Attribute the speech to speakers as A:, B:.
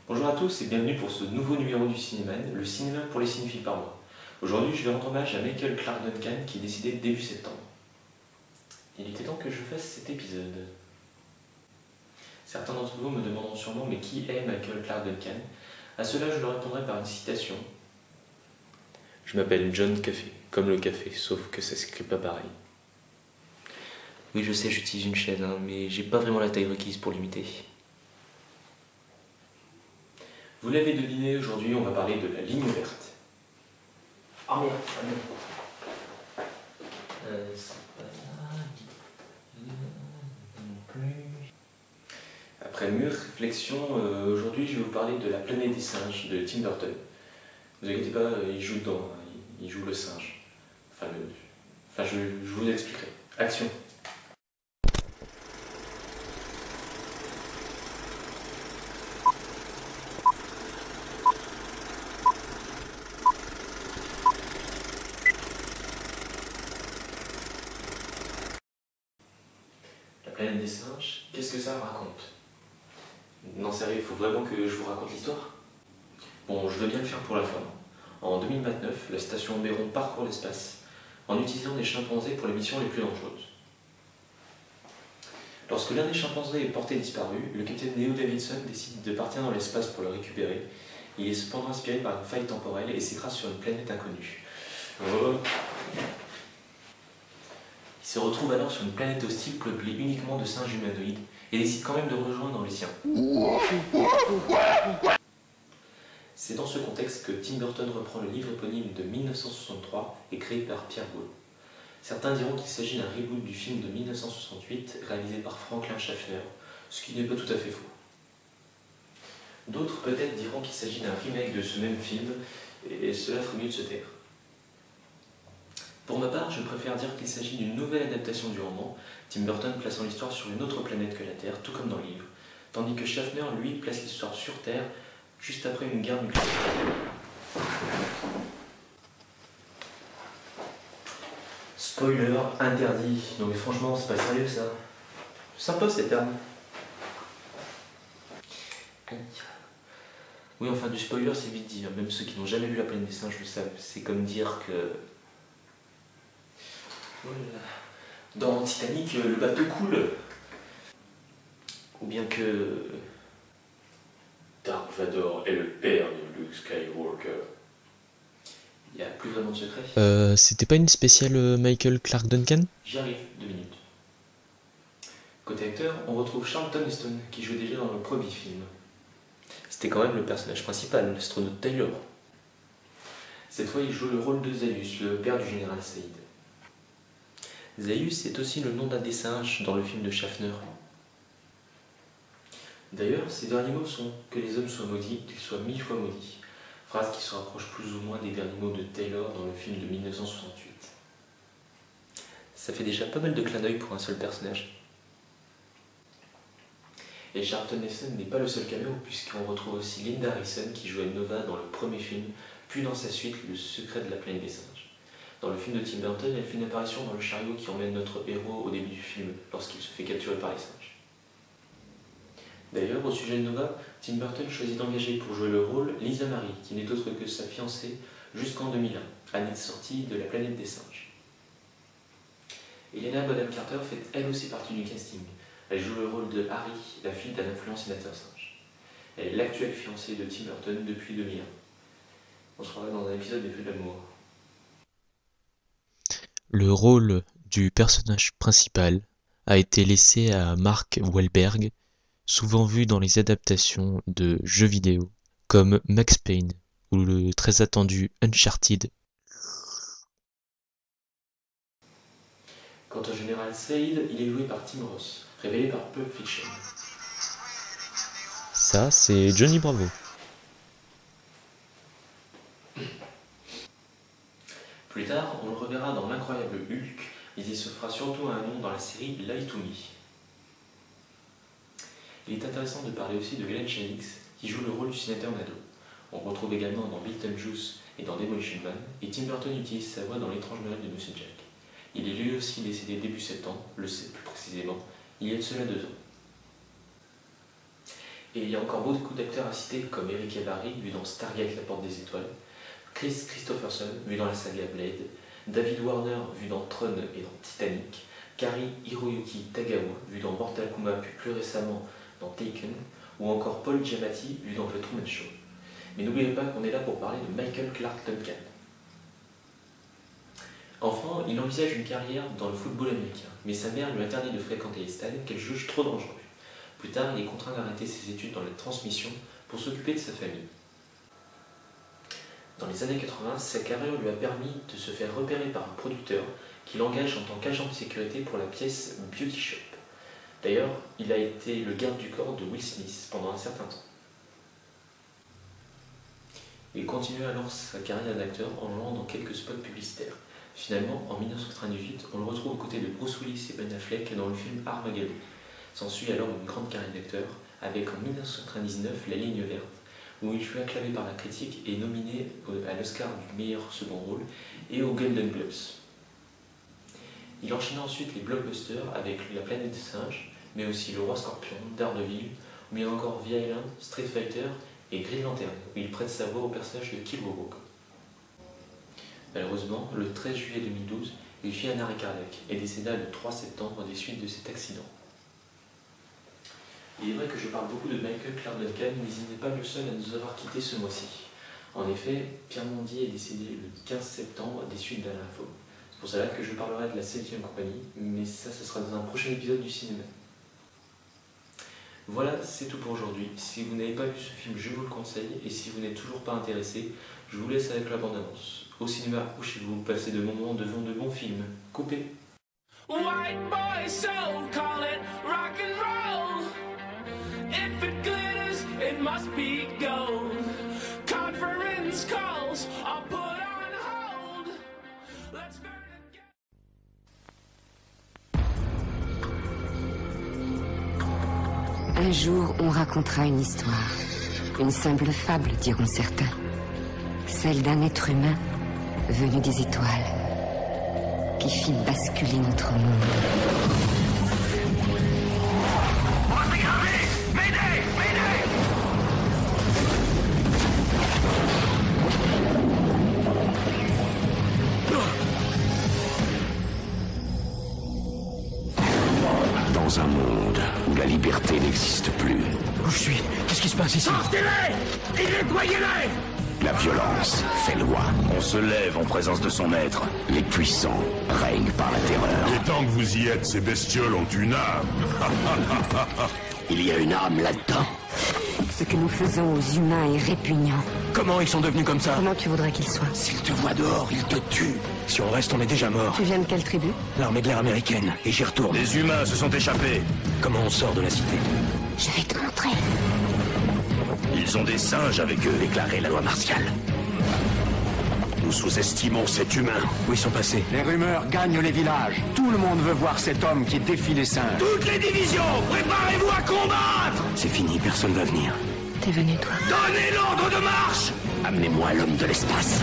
A: Bonjour à tous et bienvenue pour ce nouveau numéro du Cinéman, le cinéma pour les cinéphiles par mois. Aujourd'hui, je vais rendre hommage à Michael Clark Duncan qui est décédé début septembre. Il était temps que je fasse cet épisode. Certains d'entre vous me demanderont sûrement mais qui est Michael Clark Duncan? À cela, je leur répondrai par une citation. Je m'appelle John Café, comme le café, sauf que ça s'écrit pas pareil. Oui, je sais, j'utilise une chaise, mais j'ai pas vraiment la taille requise pour l'imiter. Vous l'avez deviné, aujourd'hui on va parler de la ligne verte. Ah merde, c'est pas là. Non plus. Après mûre réflexion, aujourd'hui je vais vous parler de La planète des singes de Tim Burton. Vous inquiétez pas, il joue dedans, il joue le singe. Je vous expliquerai. Action. La planète des singes, qu'est-ce que ça raconte? Non sérieux, il faut vraiment que je vous raconte l'histoire? Bon, je veux bien le faire pour la fin. En 2029, la station Méron parcourt l'espace en utilisant des chimpanzés pour les missions les plus dangereuses. Lorsque l'un des chimpanzés est porté disparu, le capitaine Neo Davidson décide de partir dans l'espace pour le récupérer. Il est cependant inspiré par une faille temporelle et s'écrase sur une planète inconnue. Oh. Il se retrouve alors sur une planète hostile peuplée uniquement de singes humanoïdes et décide quand même de rejoindre les siens. C'est dans ce contexte que Tim Burton reprend le livre éponyme de 1963 et créé par Pierre Boulle. Certains diront qu'il s'agit d'un reboot du film de 1968 réalisé par Franklin Schaffner, ce qui n'est pas tout à fait faux. D'autres peut-être diront qu'il s'agit d'un remake de ce même film, et cela ferait mieux de se taire. Pour ma part, je préfère dire qu'il s'agit d'une nouvelle adaptation du roman, Tim Burton plaçant l'histoire sur une autre planète que la Terre, tout comme dans le livre, tandis que Schaffner, lui, place l'histoire sur Terre, juste après une guerre nucléaire. Spoiler interdit. Non mais franchement, c'est pas sérieux ça. Sympa ces termes. Oui, enfin, du spoiler, c'est vite dit. Même ceux qui n'ont jamais vu La planète des singes le savent. C'est comme dire que... Dans Titanic, le bateau coule. Ou bien que... Dark Vador est le père de Luke Skywalker. Il n'y a plus vraiment de secret.
B: C'était pas une spéciale Michael Clark Duncan?
A: J'y arrive, 2 minutes. Côté acteur, on retrouve Charlton Heston, qui jouait déjà dans le premier film. C'était quand même le personnage principal, l'astronaute Taylor. Cette fois, il joue le rôle de Zaius, le père du général Saïd. Zaius est aussi le nom d'un des singes dans le film de Schaffner. D'ailleurs, ces derniers mots sont que les hommes soient maudits, qu'ils soient 1000 fois maudits. Phrase qui se rapproche plus ou moins des derniers mots de Taylor dans le film de 1968. Ça fait déjà pas mal de clins d'œil pour un seul personnage. Et Charlton Heston n'est pas le seul caméo, puisqu'on retrouve aussi Linda Harrison qui jouait Nova dans le premier film, puis dans sa suite Le secret de la planète des singes. Dans le film de Tim Burton, elle fait une apparition dans le chariot qui emmène notre héros au début du film, lorsqu'il se fait capturer par les singes. D'ailleurs, au sujet de Nova, Tim Burton choisit d'engager pour jouer le rôle Lisa Marie, qui n'est autre que sa fiancée jusqu'en 2001, année de sortie de La planète des singes. Helena Bonham Carter fait elle aussi partie du casting. Elle joue le rôle de Harry, la fille d'un influent sénateur singe. Elle est l'actuelle fiancée de Tim Burton depuis 2001. On se revoit dans un épisode des Feux de l'amour.
B: Le rôle du personnage principal a été laissé à Mark Wahlberg, souvent vu dans les adaptations de jeux vidéo, comme Max Payne ou le très attendu Uncharted.
A: Quant au général Saïd, il est joué par Tim Ross, révélé par Pulp Fiction.
B: Ça, c'est Johnny Bravo.
A: Plus tard, on le reverra dans L'incroyable Hulk, mais il se fera surtout un nom dans la série Lie to Me. Il est intéressant de parler aussi de Glenn Shadix, qui joue le rôle du sénateur Nadeau. On le retrouve également dans Beetlejuice et dans Demolition Man, et Tim Burton utilise sa voix dans L'étrange Noël de Monsieur Jack. Il est lui aussi décédé début septembre, le 7 plus précisément, il y a de cela 2 ans. Et il y a encore beaucoup d'acteurs à citer comme Eric Barry, vu dans Stargate, la porte des étoiles, Chris Christopherson, vu dans la saga Blade, David Warner, vu dans Tron et dans Titanic, Kari Hiroyuki Tagawa, vu dans Mortal Kombat puis plus récemment dans Taken, ou encore Paul Giamatti, vu dans The Truman Show. Mais n'oubliez pas qu'on est là pour parler de Michael Clarke Duncan. Enfant, il envisage une carrière dans le football américain, mais sa mère lui interdit de fréquenter les stades qu'elle juge trop dangereux. Plus tard, il est contraint d'arrêter ses études dans la transmission pour s'occuper de sa famille. Dans les années 80, sa carrière lui a permis de se faire repérer par un producteur qui l'engage en tant qu'agent de sécurité pour la pièce Beauty Shop. D'ailleurs, il a été le garde du corps de Will Smith pendant un certain temps. Il continue alors sa carrière d'acteur en jouant dans quelques spots publicitaires. Finalement, en 1998, on le retrouve aux côtés de Bruce Willis et Ben Affleck dans le film Armageddon. S'ensuit alors une grande carrière d'acteur, avec en 1999 La Ligne Verte, où il fut acclamé par la critique et nominé à l'Oscar du meilleur second rôle et aux Golden Globes. Il enchaîna ensuite les blockbusters avec La Planète des Singes, mais aussi Le Roi Scorpion, Daredevil, ou bien encore The Island, Street Fighter et Green Lantern, où il prête sa voix au personnage de Killmonger. Malheureusement, le 13 juillet 2012, il fit un arrêt cardiaque et décéda le 3 septembre des suites de cet accident. Il est vrai que je parle beaucoup de Michael Clarke Duncan, mais il n'est pas le seul à nous avoir quittés ce mois-ci. En effet, Pierre Mondier est décédé le 15 septembre des suites d'un lymphome. C'est pour cela que je parlerai de la 7e compagnie, mais ça, ce sera dans un prochain épisode du cinéma. Voilà, c'est tout pour aujourd'hui. Si vous n'avez pas vu ce film, je vous le conseille, et si vous n'êtes toujours pas intéressé, je vous laisse avec la bande-annonce. Au cinéma ou chez vous, passez de moments devant de bons films. Coupez! White boy soul, call it rock and roll. If it glitters, it must be gold. Conference calls are put on hold. Let's burn it again.
C: Un jour, on racontera une histoire. Une simple fable, diront certains. Celle d'un être humain venu des étoiles, qui fit basculer notre monde.
D: On va s'égraver! M'aider! M'aider! Dans un monde où la liberté n'existe plus.
E: Où je suis? Qu'est-ce qui se passe ici?
D: Sortez-les! Et nettoyez-les! La violence fait loi. On se lève en présence de son maître. Les puissants règnent par la terreur.
F: Et tant que vous y êtes, ces bestioles ont une âme.
D: Il y a une âme là-dedans.
C: Ce que nous faisons aux humains est répugnant.
E: Comment ils sont devenus comme ça?
C: Comment tu voudrais qu'ils soient?
D: S'il te voit dehors, il te tue.
E: Si on reste, on est déjà mort.
C: Tu viens de quelle tribu?
E: L'armée de l'air américaine. Et j'y retourne.
D: Les humains se sont échappés.
E: Comment on sort de la cité?
C: Je vais te montrer.
D: Ils ont des singes avec eux, déclarait la loi martiale. Nous sous-estimons cet humain.
E: Où ils sont passés?
G: Les rumeurs gagnent les villages. Tout le monde veut voir cet homme qui défie les singes.
D: Toutes les divisions, préparez-vous à combattre!
E: C'est fini, personne va venir.
C: T'es venu, toi?
D: Donnez l'ordre de marche! Amenez-moi l'homme de l'espace.